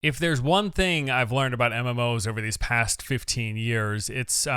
If there's one thing I've learned about MMOs over these past 15 years, it's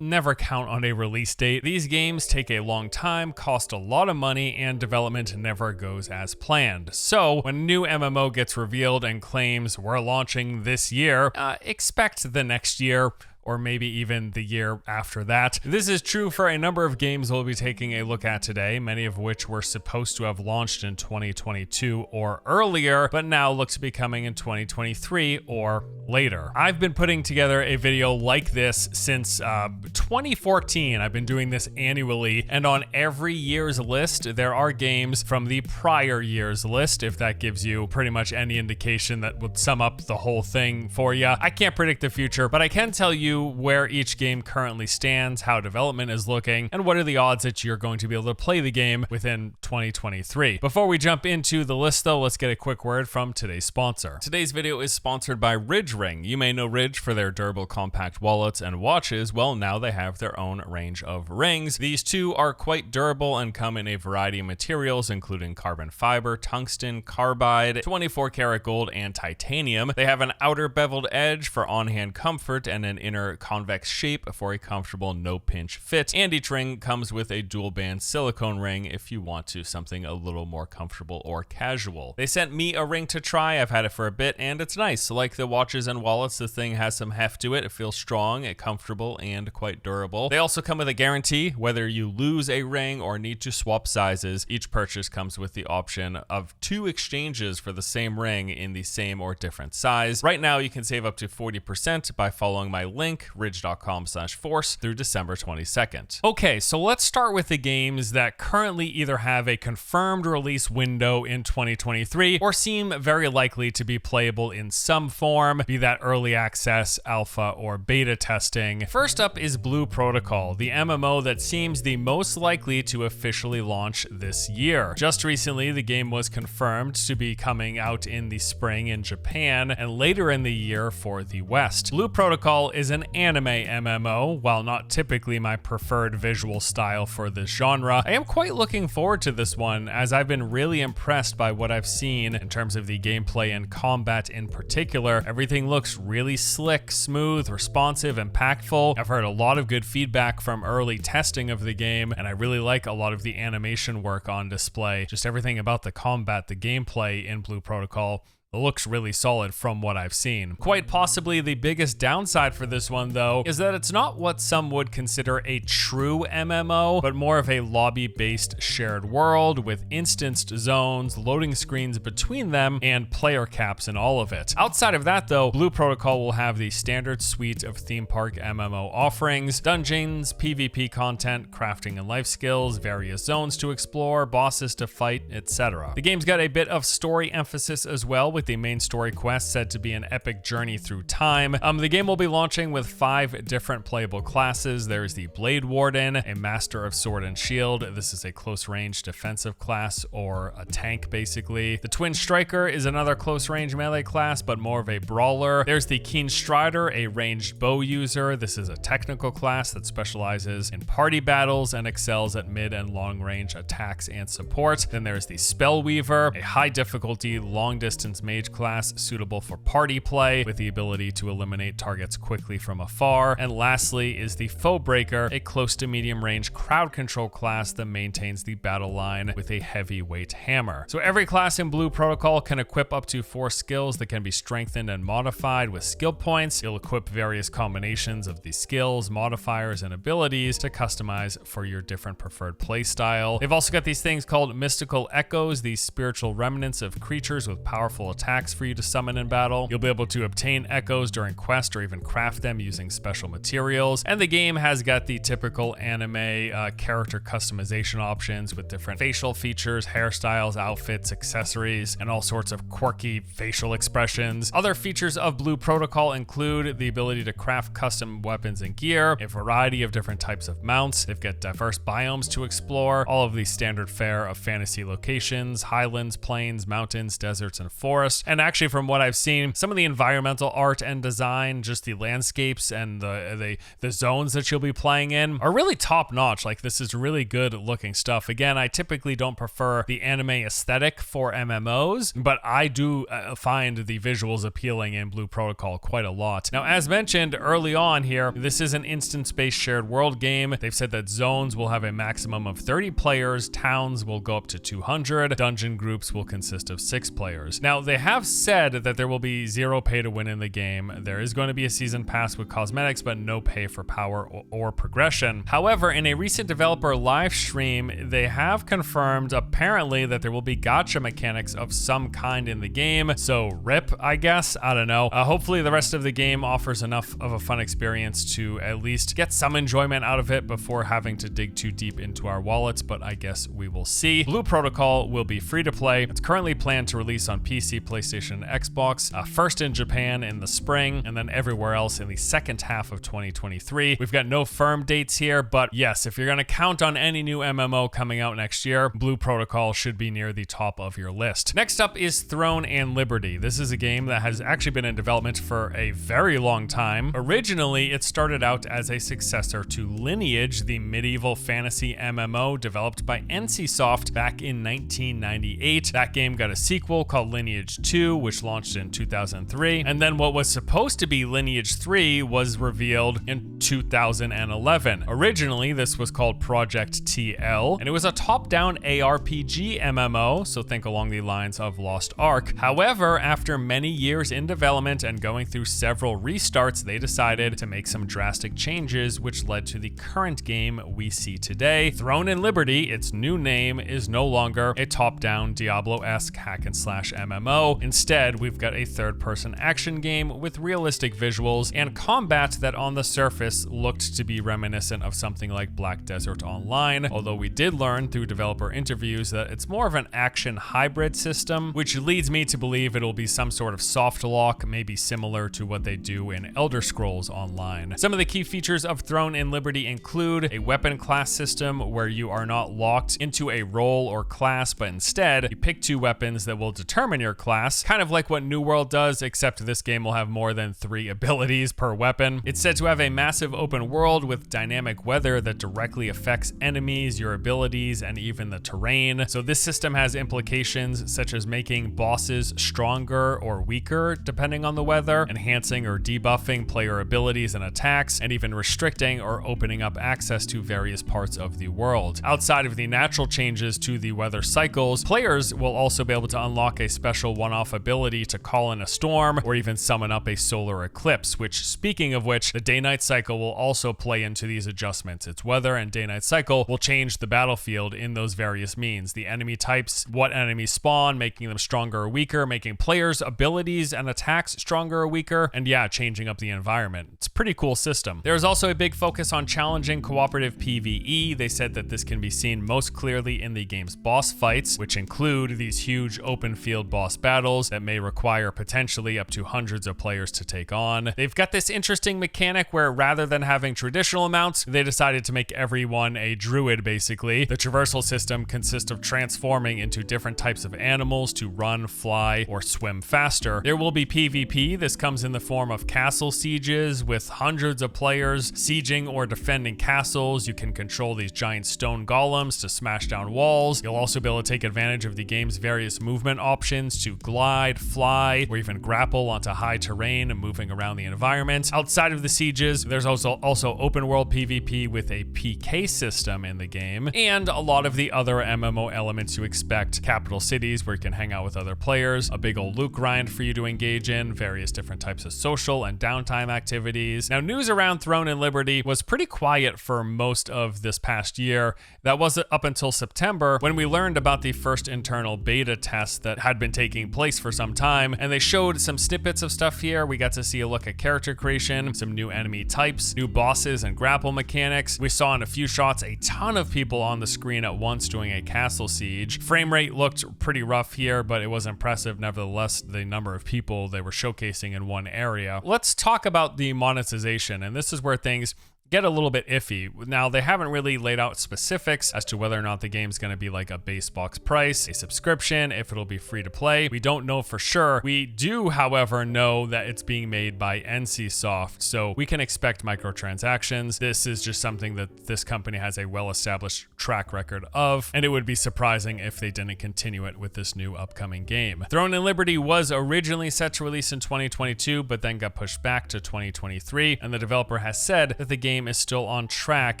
never count on a release date. These games take a long time, cost a lot of money, and development never goes as planned. So when a new MMO gets revealed and claims we're launching this year, expect the next year, or maybe even the year after that. This is true for a number of games we'll be taking a look at today, many of which were supposed to have launched in 2022 or earlier, but now look to be coming in 2023 or later. I've been putting together a video like this since 2014. I've been doing this annually, and on every year's list, there are games from the prior year's list, if that gives you pretty much any indication that would sum up the whole thing for you. I can't predict the future, but I can tell you where each game currently stands, how development is looking, and what are the odds that you're going to be able to play the game within 2023. Before we jump into the list though, let's get a quick word from today's sponsor. Today's video is sponsored by Ridge Ring. You may know Ridge for their durable compact wallets and watches. Well, now they have their own range of rings. These two are quite durable and come in a variety of materials, including carbon fiber, tungsten, carbide, 24 karat gold, and titanium. They have an outer beveled edge for on-hand comfort and an inner convex shape for a comfortable no-pinch fit, and each ring comes with a dual-band silicone ring if you want to something a little more comfortable or casual. They sent me a ring to try. I've had it for a bit, and it's nice. Like the watches and wallets, the thing has some heft to it. It feels strong, comfortable, and quite durable. They also come with a guarantee. Whether you lose a ring or need to swap sizes, each purchase comes with the option of 2 exchanges for the same ring in the same or different size. Right now, you can save up to 40% by following my link, ridge.com/force, through December 22nd. Okay, so let's start with the games that currently either have a confirmed release window in 2023 or seem very likely to be playable in some form, be that early access, alpha, or beta testing. First up is Blue Protocol, the MMO that seems the most likely to officially launch this year. Just recently, the game was confirmed to be coming out in the spring in Japan and later in the year for the West. Blue Protocol is an anime MMO. While not typically my preferred visual style for this genre, I am quite looking forward to this one, as I've been really impressed by what I've seen in terms of the gameplay and combat in particular. Everything looks really slick, smooth, responsive, impactful. I've heard a lot of good feedback from early testing of the game, and I really like a lot of the animation work on display. Just everything about the combat, the gameplay in Blue Protocol looks really solid from what I've seen. Quite possibly the biggest downside for this one though is that it's not what some would consider a true MMO, but more of a lobby-based shared world with instanced zones, loading screens between them, and player caps in all of it. Outside of that though, Blue Protocol will have the standard suite of theme park MMO offerings, dungeons, PvP content, crafting and life skills, various zones to explore, bosses to fight, etc. The game's got a bit of story emphasis as well, with the main story quest said to be an epic journey through time. The game will be launching with 5 different playable classes. There's the Blade Warden, a Master of Sword and Shield. This is a close-range defensive class, or a tank basically. The Twin Striker is another close-range melee class, but more of a brawler. There's the Keen Strider, a ranged bow user. This is a technical class that specializes in party battles and excels at mid and long-range attacks and support. Then there's the Spellweaver, a high-difficulty, long-distance mage class suitable for party play with the ability to eliminate targets quickly from afar. And lastly is the Foebreaker, a close to medium range crowd control class that maintains the battle line with a heavyweight hammer. So every class in Blue Protocol can equip up to 4 skills that can be strengthened and modified with skill points. You'll equip various combinations of the skills, modifiers, and abilities to customize for your different preferred play style. They've also got these things called mystical echoes, these spiritual remnants of creatures with powerful attacks for you to summon in battle. You'll be able to obtain echoes during quest or even craft them using special materials. And the game has got the typical anime character customization options with different facial features, hairstyles, outfits, accessories, and all sorts of quirky facial expressions. Other features of Blue Protocol include the ability to craft custom weapons and gear, a variety of different types of mounts. They've got diverse biomes to explore, all of the standard fare of fantasy locations, highlands, plains, mountains, deserts, and forests. forest. And actually, from what I've seen, some of the environmental art and design, just the landscapes and the zones that you'll be playing in are really top notch. Like, this is really good looking stuff. Again, I typically don't prefer the anime aesthetic for MMOs, but I do find the visuals appealing in Blue Protocol quite a lot. Now, as mentioned early on here, this is an instance-based shared world game. They've said that zones will have a maximum of 30 players, towns will go up to 200, dungeon groups will consist of 6 players. Now, they have said that there will be 0 pay to win in the game. There is going to be a season pass with cosmetics, but no pay for power or progression. However, in a recent developer live stream, they have confirmed apparently that there will be gacha mechanics of some kind in the game. So RIP, I guess. I don't know. Hopefully the rest of the game offers enough of a fun experience to at least get some enjoyment out of it before having to dig too deep into our wallets, but I guess we will see. Blue Protocol will be free to play. It's currently planned to release on PC, PlayStation, and Xbox, first in Japan in the spring, and then everywhere else in the second half of 2023. We've got no firm dates here, but yes, if you're going to count on any new MMO coming out next year, Blue Protocol should be near the top of your list. Next up is Throne and Liberty. This is a game that has actually been in development for a very long time. Originally, it started out as a successor to Lineage, the medieval fantasy MMO developed by NCSoft back in 1998. That game got a sequel called Lineage 2, which launched in 2003, and then what was supposed to be Lineage 3 was revealed in 2011. Originally, this was called Project TL, and it was a top-down ARPG MMO, so think along the lines of Lost Ark. However, after many years in development and going through several restarts, they decided to make some drastic changes, which led to the current game we see today. Throne and Liberty, its new name, is no longer a top-down Diablo-esque hack-and-slash MMO. Instead, we've got a third-person action game with realistic visuals and combat that on the surface looked to be reminiscent of something like Black Desert Online, although we did learn through developer interviews that it's more of an action hybrid system, which leads me to believe it'll be some sort of soft lock, maybe similar to what they do in Elder Scrolls Online. Some of the key features of Throne and Liberty include a weapon class system where you are not locked into a role or class, but instead you pick 2 weapons that will determine your class, kind of like what New World does, except this game will have more than 3 abilities per weapon. It's said to have a massive open world with dynamic weather that directly affects enemies, your abilities, and even the terrain. So this system has implications such as making bosses stronger or weaker depending on the weather, enhancing or debuffing player abilities and attacks, and even restricting or opening up access to various parts of the world. Outside of the natural changes to the weather cycles, players will also be able to unlock a special one-off ability to call in a storm or even summon up a solar eclipse, which, speaking of which, the day-night cycle will also play into these adjustments. Its weather and day-night cycle will change the battlefield in those various means. The enemy types, what enemies spawn, making them stronger or weaker, making players' abilities and attacks stronger or weaker, and yeah, changing up the environment. It's a pretty cool system. There's also a big focus on challenging cooperative PvE. They said that this can be seen most clearly in the game's boss fights, which include these huge open field boss battles that may require potentially up to hundreds of players to take on. They've got this interesting mechanic where rather than having traditional mounts, they decided to make everyone a druid basically. The traversal system consists of transforming into different types of animals to run, fly, or swim faster. There will be PvP. This comes in the form of castle sieges with hundreds of players sieging or defending castles. You can control these giant stone golems to smash down walls. You'll also be able to take advantage of the game's various movement options to glide, fly, or even grapple onto high terrain and moving around the environment. Outside of the sieges, there's also open world PvP with a PK system in the game, and a lot of the other MMO elements you expect. Capital cities where you can hang out with other players, a big old loot grind for you to engage in, various different types of social and downtime activities. Now, news around Throne and Liberty was pretty quiet for most of this past year. That was up until September when we learned about the first internal beta test that had been taking place for some time, and they showed some snippets of stuff here. We got to see a look at character creation, some new enemy types, new bosses and grapple mechanics. We saw in a few shots a ton of people on the screen at once doing a castle siege. Frame rate looked pretty rough here, but it was impressive nevertheless, the number of people they were showcasing in one area. Let's talk about the monetization, and this is where things get a little bit iffy. Now, they haven't really laid out specifics as to whether or not the game's going to be like a base box price, a subscription, if it'll be free to play. We don't know for sure. We do, however, know that it's being made by NCSoft, so we can expect microtransactions. This is just something that this company has a well-established track record of, and it would be surprising if they didn't continue it with this new upcoming game. Throne and Liberty was originally set to release in 2022, but then got pushed back to 2023, and the developer has said that the game is still on track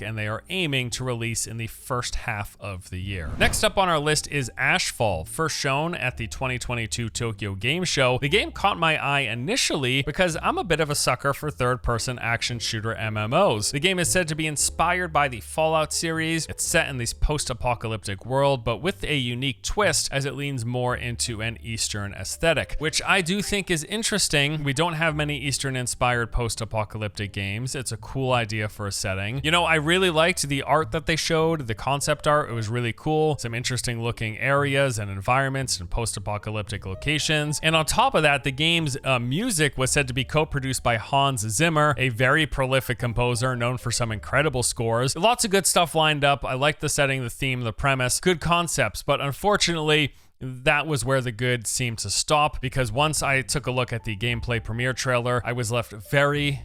and they are aiming to release in the first half of the year. Next up on our list is Ashfall. First shown at the 2022 Tokyo Game Show, the game caught my eye initially because I'm a bit of a sucker for third-person action shooter MMOs. The game is said to be inspired by the Fallout series. It's set in this post-apocalyptic world, but with a unique twist as it leans more into an Eastern aesthetic, which I do think is interesting. We don't have many Eastern-inspired post-apocalyptic games. It's a cool idea for a setting. You know, I really liked the art that they showed, the concept art. It was really cool. Some interesting looking areas and environments and post-apocalyptic locations. And on top of that, the game's music was said to be co-produced by Hans Zimmer, a very prolific composer known for some incredible scores. Lots of good stuff lined up. I like the setting, the theme, the premise, good concepts, but unfortunately, that was where the good seemed to stop, because once I took a look at the gameplay premiere trailer, I was left very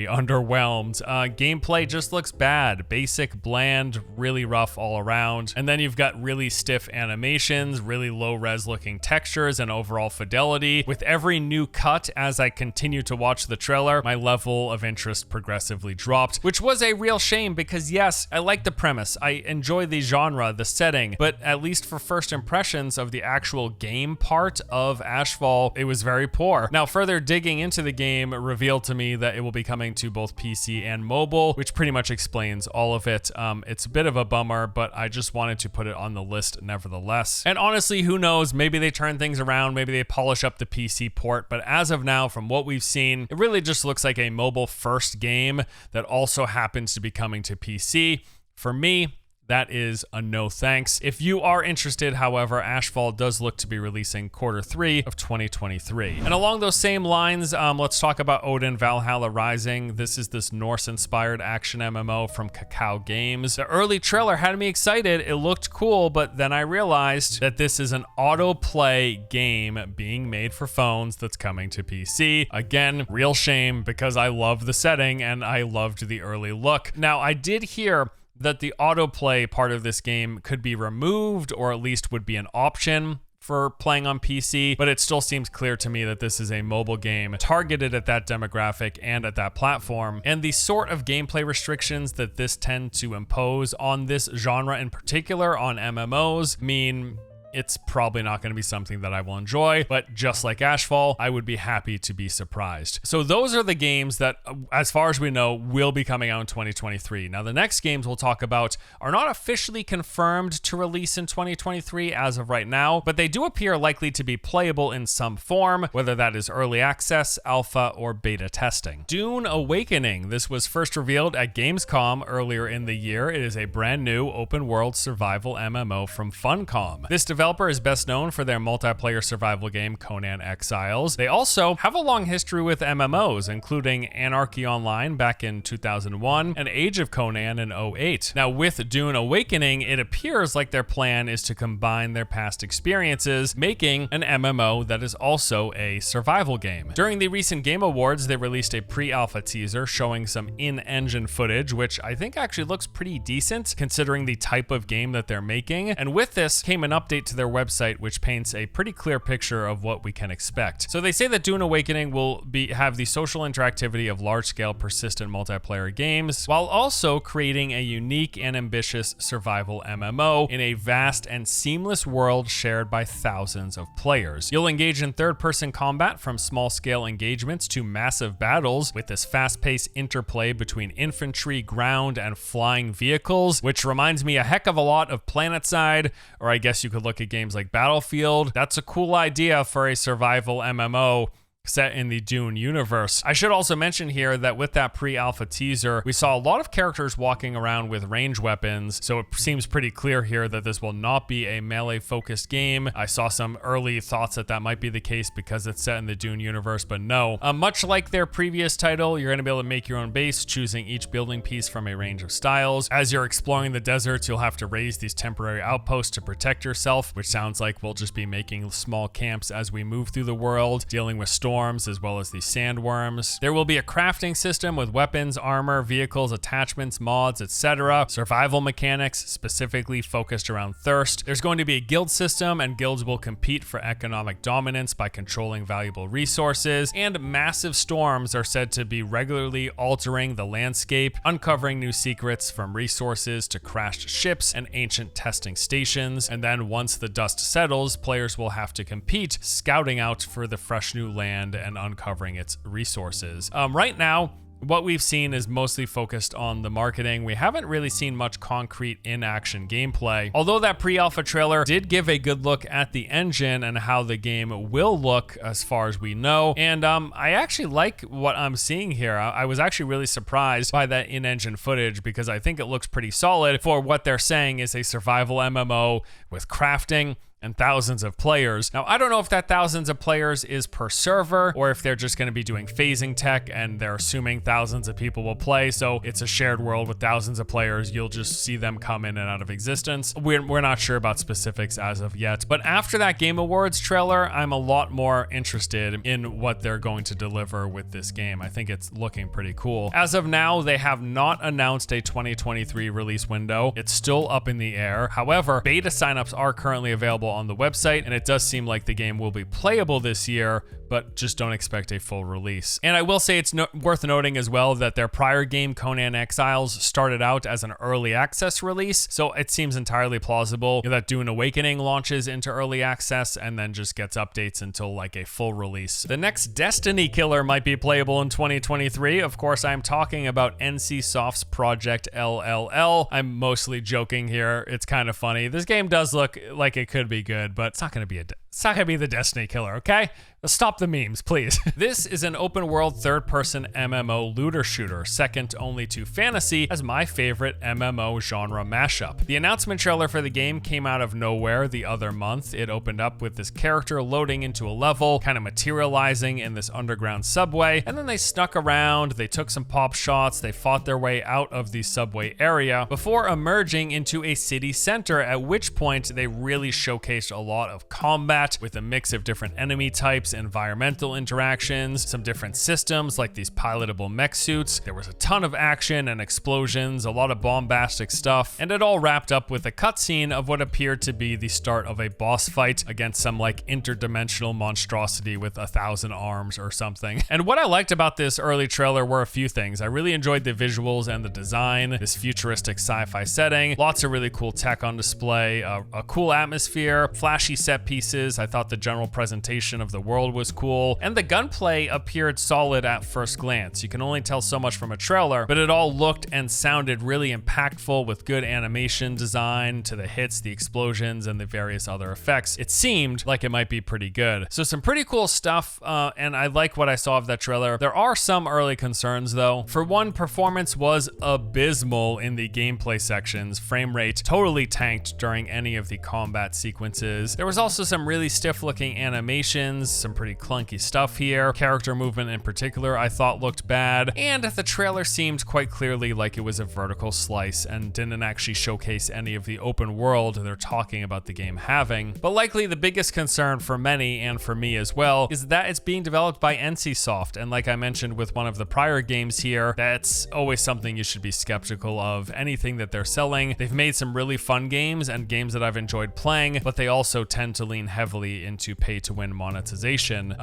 underwhelmed. Gameplay just looks bad. Basic, bland, really rough all around. And then you've got really stiff animations, really low res looking textures, and overall fidelity. With every new cut as I continue to watch the trailer, my level of interest progressively dropped, which was a real shame because yes, I like the premise. I enjoy the genre, the setting, but at least for first impressions of the actual game part of Ashfall, it was very poor. Now, further digging into the game revealed to me that it will be coming to both PC and mobile, which pretty much explains all of it. It's a bit of a bummer, but I just wanted to put it on the list nevertheless. And honestly, who knows? Maybe they turn things around, maybe they polish up the PC port, but as of now, from what we've seen, it really just looks like a mobile first game that also happens to be coming to PC. For me, that is a no thanks. If you are interested, however, Ashfall does look to be releasing Q3 of 2023. And along those same lines, let's talk about Odin Valhalla Rising. This is this Norse-inspired action MMO from Cacao Games. The early trailer had me excited. It looked cool, but then I realized that this is an autoplay game being made for phones that's coming to PC. Again, real shame because I love the setting and I loved the early look. Now, I did hear that the autoplay part of this game could be removed, or at least would be an option for playing on PC, but it still seems clear to me that this is a mobile game targeted at that demographic and at that platform. And the sort of gameplay restrictions that this tend to impose on this genre in particular, on MMOs, mean it's probably not going to be something that I will enjoy, but just like Ashfall, I would be happy to be surprised. So those are the games that, as far as we know, will be coming out in 2023. Now, the next games we'll talk about are not officially confirmed to release in 2023 as of right now, but they do appear likely to be playable in some form, whether that is early access, alpha, or beta testing. Dune Awakening. This was first revealed at Gamescom earlier in the year. It is a brand new open-world survival MMO from Funcom. This developer is best known for their multiplayer survival game Conan Exiles. They also have a long history with MMOs, including Anarchy Online back in 2001 and Age of Conan in 2008. Now, with Dune Awakening, it appears like their plan is to combine their past experiences, making an MMO that is also a survival game. During the recent Game Awards, they released a pre-alpha teaser showing some in-engine footage, which I think actually looks pretty decent considering the type of game that they're making. And with this came an update to their website, which paints a pretty clear picture of what we can expect. So they say that Dune Awakening will have the social interactivity of large-scale persistent multiplayer games, while also creating a unique and ambitious survival MMO in a vast and seamless world shared by thousands of players. You'll engage in third-person combat, from small-scale engagements to massive battles, with this fast-paced interplay between infantry, ground, and flying vehicles, which reminds me a heck of a lot of PlanetSide, or I guess you could look at games like Battlefield. That's a cool idea for a survival MMO. set in the Dune universe. I should also mention here that with that pre-alpha teaser, we saw a lot of characters walking around with range weapons, so it seems pretty clear here that this will not be a melee-focused game. I saw some early thoughts that that might be the case because it's set in the Dune universe, but no. Much like their previous title, you're going to be able to make your own base, choosing each building piece from a range of styles. As you're exploring the deserts, you'll have to raise these temporary outposts to protect yourself, which sounds like we'll just be making small camps as we move through the world, dealing with storms as well as the sandworms. There will be a crafting system with weapons, armor, vehicles, attachments, mods, etc. Survival mechanics specifically focused around thirst. There's going to be a guild system, and guilds will compete for economic dominance by controlling valuable resources, and massive storms are said to be regularly altering the landscape, uncovering new secrets from resources to crashed ships and ancient testing stations. And then once the dust settles, players will have to compete, scouting out for the fresh new land and uncovering its resources. Right now, what we've seen is mostly focused on the marketing. We haven't really seen much concrete in-action gameplay, although that pre-alpha trailer did give a good look at the engine and how the game will look as far as we know. And I actually like what I'm seeing here. I was actually really surprised by that in-engine footage because I think it looks pretty solid for what they're saying is a survival MMO with crafting and thousands of players. Now, I don't know if that thousands of players is per server or if they're just going to be doing phasing tech and they're assuming thousands of people will play. So it's a shared world with thousands of players. You'll just see them come in and out of existence. We're not sure about specifics as of yet. But after that Game Awards trailer, I'm a lot more interested in what they're going to deliver with this game. I think it's looking pretty cool. As of now, they have not announced a 2023 release window. It's still up in the air. However, beta signups are currently available on the website, and it does seem like the game will be playable this year, but just don't expect a full release. And I will say it's worth noting as well that their prior game, Conan Exiles, started out as an early access release, so it seems entirely plausible that Dune Awakening launches into early access and then just gets updates until like a full release. The next Destiny killer might be playable in 2023. Of course, I'm talking about NCSoft's Project LLL. I'm mostly joking here. It's kind of funny. This game does look like it could be good, but it's not going to be the Destiny killer, okay? Stop the memes, please. This is an open world third-person MMO looter shooter, second only to fantasy as my favorite MMO genre mashup. The announcement trailer for the game came out of nowhere the other month. It opened up with this character loading into a level, kind of materializing in this underground subway, and then they snuck around, they took some pop shots, they fought their way out of the subway area before emerging into a city center, at which point they really showcased a lot of combat with a mix of different enemy types, environmental interactions, some different systems like these pilotable mech suits. There was a ton of action and explosions, a lot of bombastic stuff, and it all wrapped up with a cutscene of what appeared to be the start of a boss fight against some like interdimensional monstrosity with 1,000 arms or something. And what I liked about this early trailer were a few things. I really enjoyed the visuals and the design, this futuristic sci-fi setting, lots of really cool tech on display, a cool atmosphere, flashy set pieces. I thought the general presentation of the world was cool, and the gunplay appeared solid at first glance. You can only tell so much from a trailer, but it all looked and sounded really impactful with good animation design to the hits, the explosions, and the various other effects. It seemed like it might be pretty good. So some pretty cool stuff, and I like what I saw of that trailer. There are some early concerns though. For one, performance was abysmal in the gameplay sections. Frame rate totally tanked during any of the combat sequences. There was also some really stiff looking animations, some pretty clunky stuff here. Character movement in particular I thought looked bad, and the trailer seemed quite clearly like it was a vertical slice and didn't actually showcase any of the open world they're talking about the game having. But likely the biggest concern for many, and for me as well, is that it's being developed by NCSoft, and like I mentioned with one of the prior games here, that's always something you should be skeptical of. Anything that they're selling, they've made some really fun games and games that I've enjoyed playing, but they also tend to lean heavily into pay-to-win monetization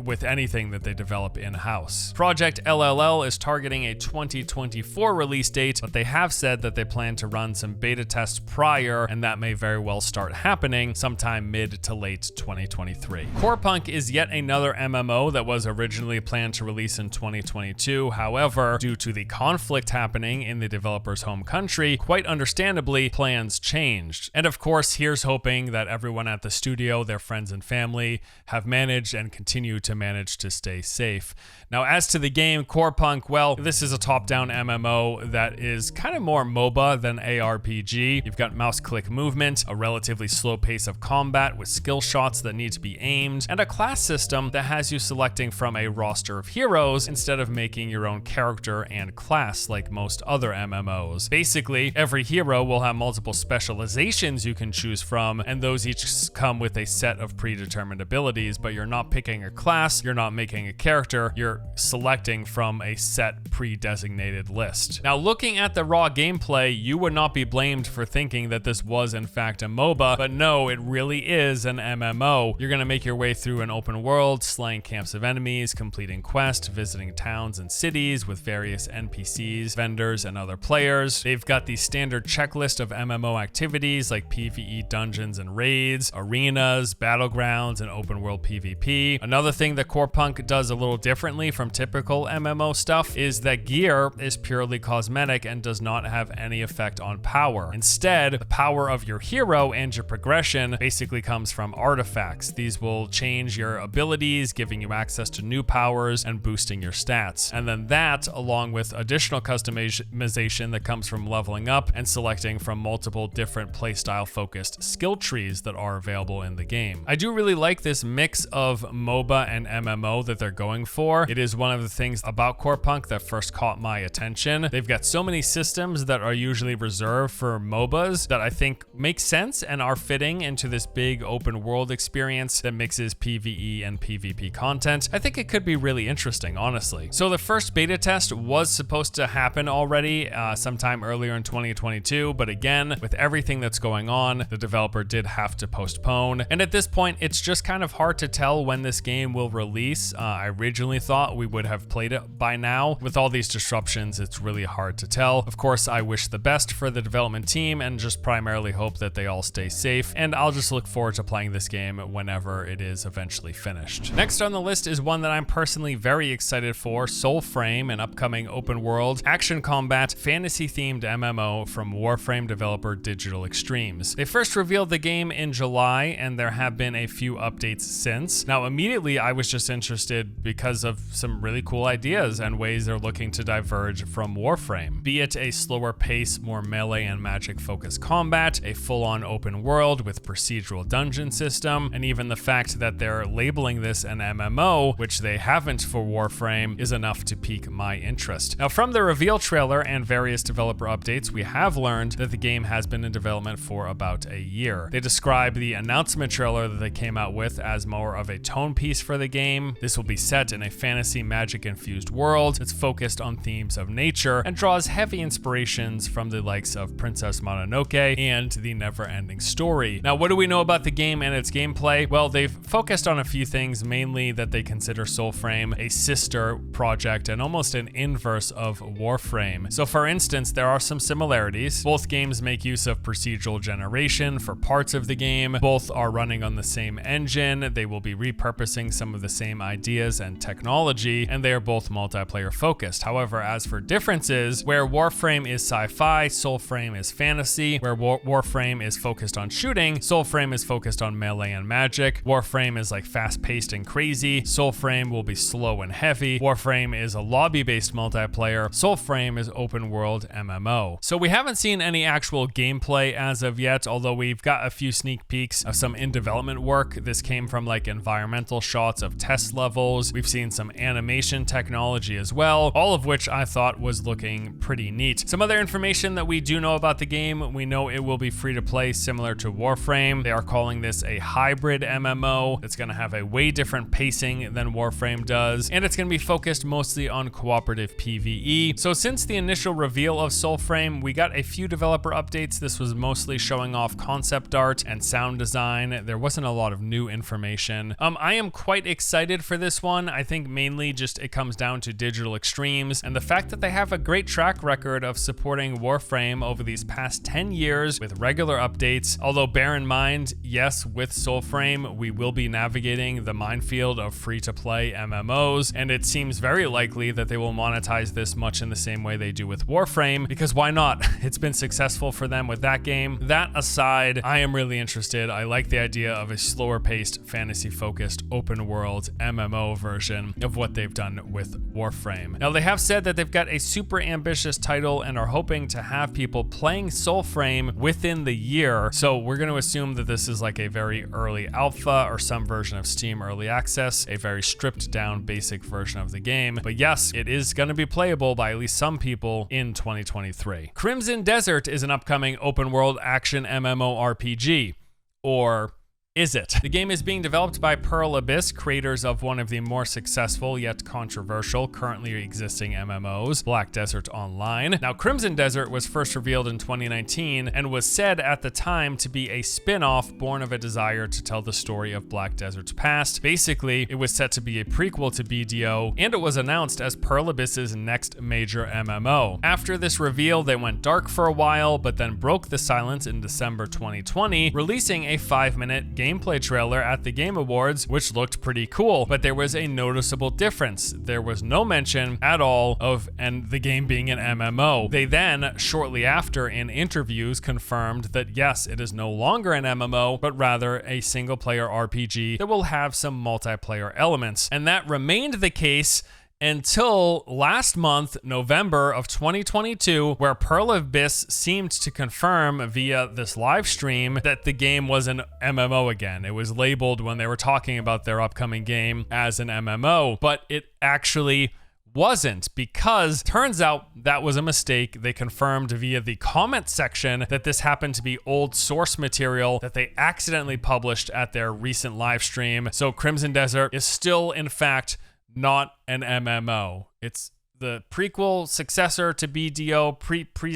with anything that they develop in-house. Project LLL is targeting a 2024 release date, but they have said that they plan to run some beta tests prior, and that may very well start happening sometime mid to late 2023. Corepunk is yet another MMO that was originally planned to release in 2022. However, due to the conflict happening in the developer's home country, quite understandably, plans changed. And of course, here's hoping that everyone at the studio, their friends and family, have managed managed and continue to manage to stay safe. Now, as to the game, Corepunk, well, this is a top-down MMO that is kind of more MOBA than ARPG. You've got mouse-click movement, a relatively slow pace of combat with skill shots that need to be aimed, and a class system that has you selecting from a roster of heroes instead of making your own character and class like most other MMOs. Basically, every hero will have multiple specializations you can choose from, and those each come with a set of predetermined abilities, but you're not picking a class, you're not making a character, you're selecting from a set pre-designated list. Now, looking at the raw gameplay, you would not be blamed for thinking that this was in fact a MOBA, but no, it really is an MMO. You're gonna make your way through an open world, slaying camps of enemies, completing quests, visiting towns and cities with various NPCs, vendors, and other players. They've got the standard checklist of MMO activities like PvE dungeons and raids, arenas, battlegrounds, and open world PvP. Another thing that Corepunk does a little differently from typical MMO stuff is that gear is purely cosmetic and does not have any effect on power. Instead, the power of your hero and your progression basically comes from artifacts. These will change your abilities, giving you access to new powers and boosting your stats. And then that, along with additional customization that comes from leveling up and selecting from multiple different playstyle focused skill trees that are available in the game. I do really like this mix of MOBA and MMO that they're going for. It is one of the things about Corepunk that first caught my attention. They've got so many systems that are usually reserved for MOBAs that I think make sense and are fitting into this big open world experience that mixes PvE and PvP content. I think it could be really interesting, honestly. So the first beta test was supposed to happen already sometime earlier in 2022, but again, with everything that's going on, the developer did have to postpone. And at this point, it's just kind of hard to tell when this game will release. I originally thought we would have played it by now. With all these disruptions, it's really hard to tell. Of course, I wish the best for the development team and just primarily hope that they all stay safe. And I'll just look forward to playing this game whenever it is eventually finished. Next on the list is one that I'm personally very excited for, Soulframe, an upcoming open world, action combat, fantasy-themed MMO from Warframe developer Digital Extremes. They first revealed the game in July, and there have been a few updates since. Now, immediately I was just interested because of some really cool ideas and ways they're looking to diverge from Warframe. Be it a slower pace, more melee and magic focused combat, a full-on open world with procedural dungeon system, and even the fact that they're labeling this an MMO, which they haven't for Warframe, is enough to pique my interest. Now, from the reveal trailer and various developer updates, we have learned that the game has been in development for about a year. They describe the announcement trailer that they came out with as more of a tone piece for the game. This will be set in a fantasy magic-infused world that's focused on themes of nature and draws heavy inspirations from the likes of Princess Mononoke and The Never-Ending Story. Now, what do we know about the game and its gameplay? Well, they've focused on a few things, mainly that they consider Soulframe a sister project and almost an inverse of Warframe. So for instance, there are some similarities. Both games make use of procedural generation for parts of the game. Both are running on the same engine. They will be repurposing some of the same ideas and technology, and they are both multiplayer focused. However, as for differences, where Warframe is sci-fi, Soulframe is fantasy. Where Warframe is focused on shooting, Soulframe is focused on melee and magic. Warframe is like fast-paced and crazy. Soulframe will be slow and heavy. Warframe is a lobby-based multiplayer. Soulframe is open world MMO. So we haven't seen any actual gameplay as of yet, although we've got a few sneak peeks of some in-development work. This came from like environmental shots of test levels. We've seen some animation technology as well, all of which I thought was looking pretty neat. Some other information that we do know about the game, we know it will be free to play similar to Warframe. They are calling this a hybrid MMO. It's going to have a way different pacing than Warframe does, and it's going to be focused mostly on cooperative PvE. So since the initial reveal of Soulframe, we got a few developer updates. This was mostly showing off concept art and sound design. There wasn't a lot of new information. I am quite excited for this one. I think mainly just it comes down to Digital Extremes and the fact that they have a great track record of supporting Warframe over these past 10 years with regular updates. Although bear in mind, yes, with Soulframe, we will be navigating the minefield of free-to-play MMOs, and it seems very likely that they will monetize this much in the same way they do with Warframe, because why not? It's been successful for them with that game. That aside, I am really interested. I like the idea of a slower-paced fantasy focused open world MMO version of what they've done with Warframe. Now, they have said that they've got a super ambitious title and are hoping to have people playing Soulframe within the year. So we're going to assume that this is like a very early alpha or some version of Steam Early Access, a very stripped down basic version of the game. But yes, it is going to be playable by at least some people in 2023. Crimson Desert is an upcoming open world action MMORPG. Or is it? The game is being developed by Pearl Abyss, creators of one of the more successful yet controversial currently existing MMOs, Black Desert Online. Now, Crimson Desert was first revealed in 2019 and was said at the time to be a spin-off born of a desire to tell the story of Black Desert's past. Basically, it was set to be a prequel to BDO, and it was announced as Pearl Abyss's next major MMO. After this reveal, they went dark for a while, but then broke the silence in December 2020, releasing a 5-minute gameplay trailer at the Game Awards, which looked pretty cool, but there was a noticeable difference. There was no mention at all of the game being an MMO. They then, shortly after in interviews, confirmed that yes, it is no longer an MMO, but rather a single-player RPG that will have some multiplayer elements. And that remained the case until last month, November of 2022, where Pearl Abyss seemed to confirm via this live stream that the game was an MMO again. It was labeled when they were talking about their upcoming game as an MMO, but it actually wasn't, because turns out that was a mistake. They confirmed via the comment section that this happened to be old source material that they accidentally published at their recent live stream. So Crimson Desert is still, in fact, not an MMO. It's the prequel successor to BDO,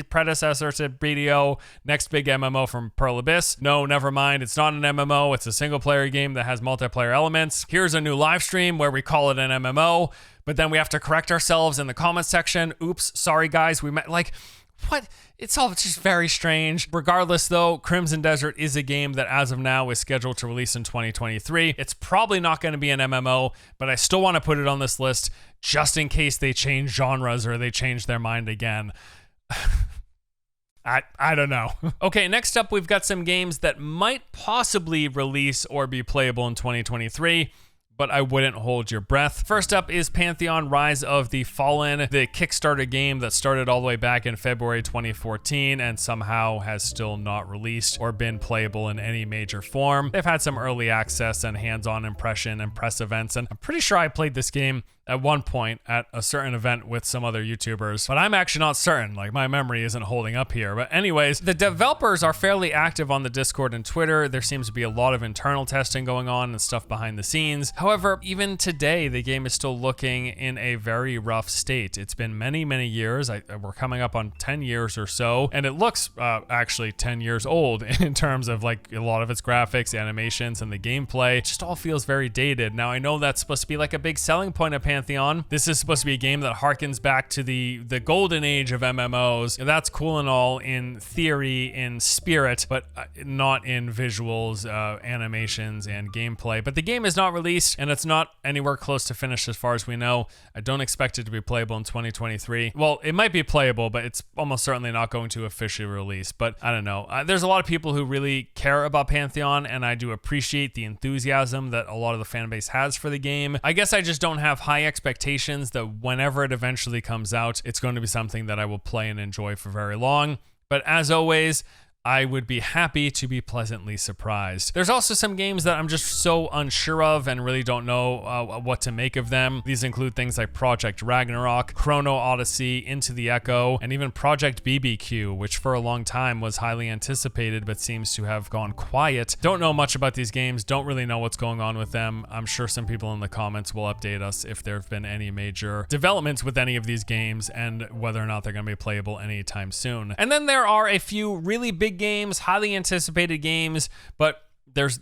predecessor to BDO, next big MMO from Pearl Abyss. No, never mind. It's not an MMO. It's a single player game that has multiplayer elements. Here's a new live stream where we call it an MMO, but then we have to correct ourselves in the comment section. Oops, sorry guys. We meant like, what? It's all just very strange. Regardless though, Crimson Desert is a game that as of now is scheduled to release in 2023. It's probably not going to be an MMO, but I still want to put it on this list just in case they change genres or they change their mind again. I don't know. Okay, next up we've got some games that might possibly release or be playable in 2023. But I wouldn't hold your breath. First up is Pantheon Rise of the Fallen, the Kickstarter game that started all the way back in February 2014 and somehow has still not released or been playable in any major form. They've had some early access and hands-on impression and press events, and I'm pretty sure I played this game at one point at a certain event with some other YouTubers, but I'm actually not certain. Like, my memory isn't holding up here. But anyways, the developers are fairly active on the Discord and Twitter. There seems to be a lot of internal testing going on and stuff behind the scenes. However, even today, the game is still looking in a very rough state. It's been many, many years. We're coming up on 10 years or so, and it looks actually 10 years old in terms of like a lot of its graphics, animations, and the gameplay. It just all feels very dated. Now, I know that's supposed to be like a big selling point of Pantheon. This is supposed to be a game that harkens back to the golden age of MMOs. That's cool and all in theory, in spirit, but not in visuals, animations, and gameplay. But the game is not released, and it's not anywhere close to finished as far as we know. I don't expect it to be playable in 2023. Well, it might be playable, but it's almost certainly not going to officially release. But I don't know. There's a lot of people who really care about Pantheon, and I do appreciate the enthusiasm that a lot of the fan base has for the game. I guess I just don't have high expectations that whenever it eventually comes out, it's going to be something that I will play and enjoy for very long. But as always, I would be happy to be pleasantly surprised. There's also some games that I'm just so unsure of and really don't know what to make of them. These include things like Project Ragnorok, Chrono, Odyssey, Into the Echo, and even Project BBQ, which for a long time was highly anticipated but seems to have gone quiet. Don't know much about these games, don't really know what's going on with them. I'm sure some people in the comments will update us if there have been any major developments with any of these games and whether or not they're going to be playable anytime soon. And then there are a few really big games, highly anticipated games, but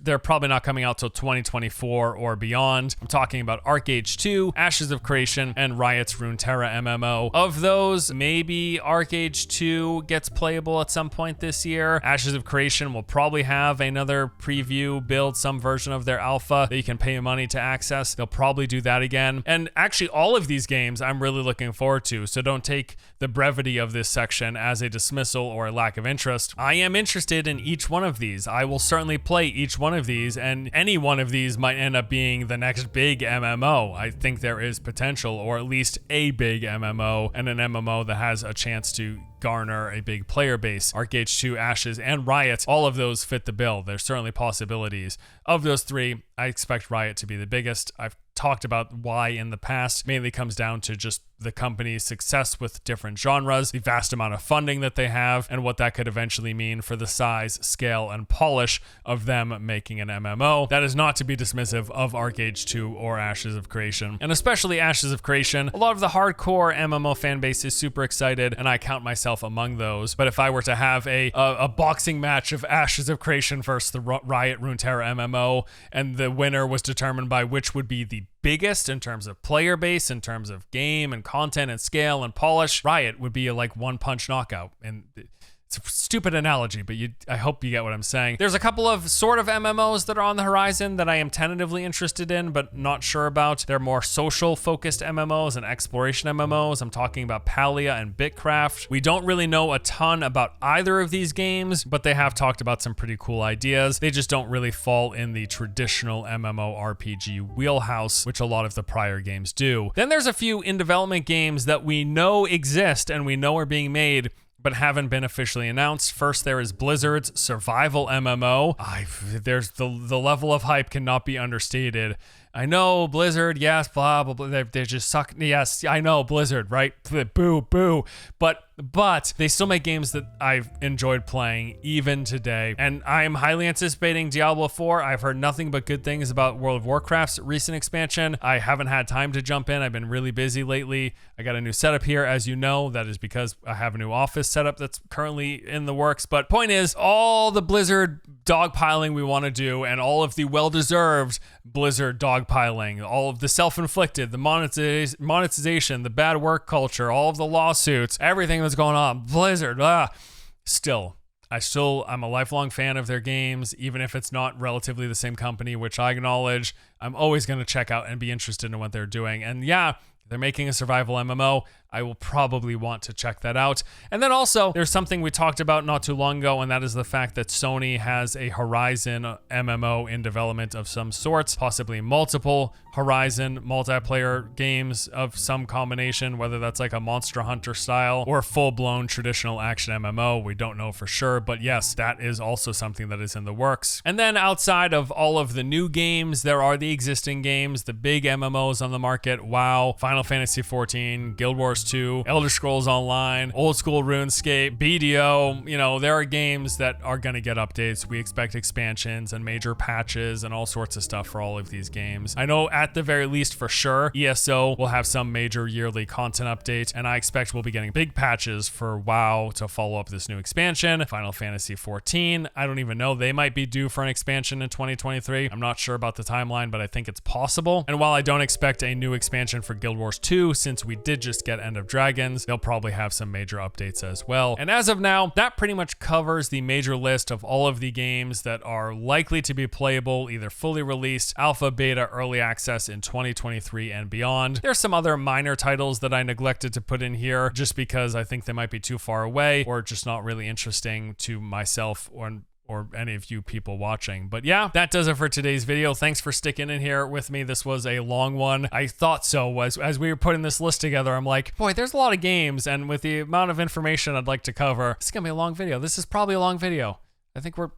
they're probably not coming out till 2024 or beyond. I'm talking about ArcheAge 2, Ashes of Creation, and Riot's Runeterra MMO. Of those, maybe ArcheAge 2 gets playable at some point this year. Ashes of Creation will probably have another preview build, some version of their alpha that you can pay money to access. They'll probably do that again. And actually, all of these games I'm really looking forward to, so don't take the brevity of this section as a dismissal or a lack of interest. I am interested in each one of these. I will certainly play each one of these, and any one of these might end up being the next big MMO. I think there is potential, or at least a big MMO, and an MMO that has a chance to garner a big player base. ArcheAge 2, Ashes, and Riot, all of those fit the bill. There's certainly possibilities. Of those three, I expect Riot to be the biggest. I've talked about why in the past. Mainly comes down to just the company's success with different genres, the vast amount of funding that they have, and what that could eventually mean for the size, scale, and polish of them making an MMO. That is not to be dismissive of ArcheAge 2 or Ashes of Creation, and especially Ashes of Creation. A lot of the hardcore MMO fan base is super excited, and I count myself among those. But if I were to have a boxing match of Ashes of Creation versus the Riot Runeterra MMO, and the winner was determined by which would be the biggest in terms of player base, in terms of game and content and scale and polish, Riot would be a one-punch knockout. And it's a stupid analogy, but I hope you get what I'm saying. There's a couple of sort of MMOs that are on the horizon that I am tentatively interested in, but not sure about. They're more social-focused MMOs and exploration MMOs. I'm talking about Palia and Bitcraft. We don't really know a ton about either of these games, but they have talked about some pretty cool ideas. They just don't really fall in the traditional MMORPG wheelhouse, which a lot of the prior games do. Then there's a few in-development games that we know exist and we know are being made, but haven't been officially announced. First, there is Blizzard's Survival MMO. There's the level of hype cannot be understated. I know Blizzard, yes, blah, blah, blah, they just suck. Yes, I know Blizzard, right? Boo, boo. But they still make games that I've enjoyed playing even today. And I'm highly anticipating Diablo 4. I've heard nothing but good things about World of Warcraft's recent expansion. I haven't had time to jump in. I've been really busy lately. I got a new setup here, as you know. That is because I have a new office setup that's currently in the works. But point is, all the Blizzard dogpiling we want to do, and all of the well-deserved Blizzard dogpiling, all of the self-inflicted, the monetization, the bad work culture, all of the lawsuits, everything that's going on, Blizzard, I'm a lifelong fan of their games, even if it's not relatively the same company, which I acknowledge. I'm always going to check out and be interested in what they're doing. And yeah, they're making a survival MMO. I will probably want to check that out. And then also, there's something we talked about not too long ago, and that is the fact that Sony has a Horizon MMO in development of some sorts, possibly multiple Horizon multiplayer games of some combination, whether that's like a Monster Hunter style or full-blown traditional action MMO. We don't know for sure, but yes, that is also something that is in the works. And then outside of all of the new games, there are the existing games, the big MMOs on the market: WoW, Final Fantasy XIV, Guild Wars 2, Elder Scrolls Online, Old School RuneScape, BDO. You know, there are games that are going to get updates. We expect expansions and major patches and all sorts of stuff for all of these games. I know at the very least for sure, ESO will have some major yearly content update, and I expect we'll be getting big patches for WoW to follow up this new expansion. Final Fantasy XIV, I don't even know. They might be due for an expansion in 2023. I'm not sure about the timeline, but I think it's possible. And while I don't expect a new expansion for Guild Wars 2, since we did just get End of Dragons, they'll probably have some major updates as well. And as of now, that pretty much covers the major list of all of the games that are likely to be playable, either fully released, alpha, beta, early access in 2023 and beyond. There's some other minor titles that I neglected to put in here just because I think they might be too far away or just not really interesting to myself or any of you people watching. But yeah, that does it for today's video. Thanks for sticking in here with me. This was a long one. I thought so. As we were putting this list together, I'm like, boy, there's a lot of games, and with the amount of information I'd like to cover, it's gonna be a long video. This is probably a long video. I think but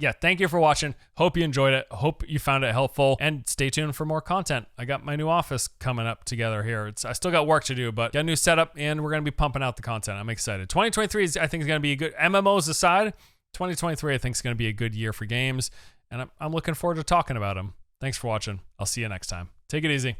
yeah, thank you for watching. Hope you enjoyed it. Hope you found it helpful, and stay tuned for more content. I got my new office coming up together here. I still got work to do, but got a new setup, and we're gonna be pumping out the content. I'm excited. 2023 I think is gonna be a good, MMOs aside, 2023 I think is gonna be a good year for games, and I'm looking forward to talking about them. Thanks for watching. I'll see you next time. Take it easy.